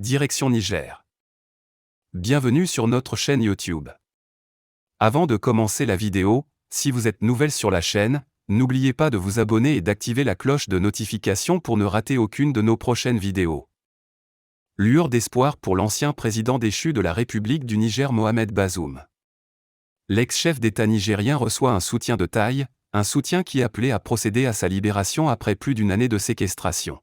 direction Niger. Bienvenue sur notre chaîne YouTube. Avant de commencer la vidéo, si vous êtes nouvelle sur la chaîne, n'oubliez pas de vous abonner et d'activer la cloche de notification pour ne rater aucune de nos prochaines vidéos. Lueur d'espoir pour l'ancien président déchu de la République du Niger Mohamed Bazoum. L'ex-chef d'État nigérien reçoit un soutien de taille, un soutien qui appelait à procéder à sa libération après plus d'une année de séquestration.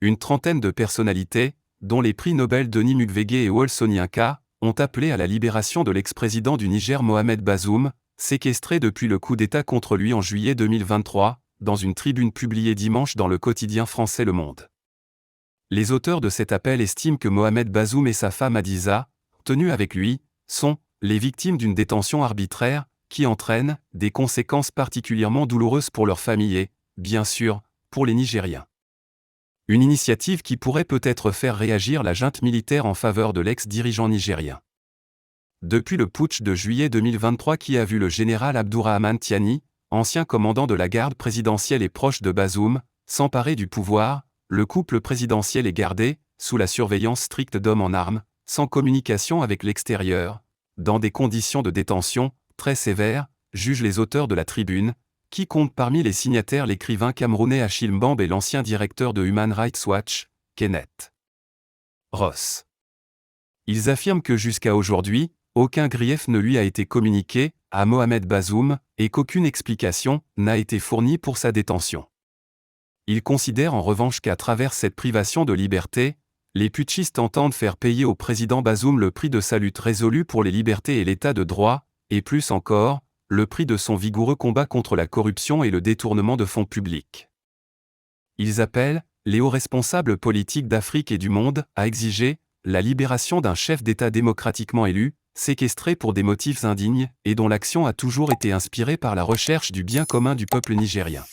Une trentaine de personnalités, dont les prix Nobel Denis Mukwege et Wolsoninka, ont appelé à la libération de l'ex-président du Niger Mohamed Bazoum, séquestré depuis le coup d'État contre lui en juillet 2023, dans une tribune publiée dimanche dans le quotidien français Le Monde. Les auteurs de cet appel estiment que Mohamed Bazoum et sa femme Hadiza, tenus avec lui, sont les victimes d'une détention arbitraire, qui entraîne des conséquences particulièrement douloureuses pour leur famille et, bien sûr, pour les Nigériens. Une initiative qui pourrait peut-être faire réagir la junte militaire en faveur de l'ex-dirigeant nigérien. Depuis le putsch de juillet 2023 qui a vu le général Abdourahmane Tiani, ancien commandant de la garde présidentielle et proche de Bazoum, s'emparer du pouvoir, le couple présidentiel est gardé, sous la surveillance stricte d'hommes en armes, sans communication avec l'extérieur, dans des conditions de détention très sévères, jugent les auteurs de la tribune, qui comptent parmi les signataires l'écrivain camerounais Achille Mbambe et l'ancien directeur de Human Rights Watch, Kenneth Ross. Ils affirment que jusqu'à aujourd'hui, aucun grief ne lui a été communiqué à Mohamed Bazoum et qu'aucune explication n'a été fournie pour sa détention. Ils considèrent en revanche qu'à travers cette privation de liberté, les putschistes entendent faire payer au président Bazoum le prix de sa lutte résolue pour les libertés et l'état de droit, et plus encore, le prix de son vigoureux combat contre la corruption et le détournement de fonds publics. Ils appellent les hauts responsables politiques d'Afrique et du monde à exiger la libération d'un chef d'État démocratiquement élu, séquestré pour des motifs indignes et dont l'action a toujours été inspirée par la recherche du bien commun du peuple nigérien.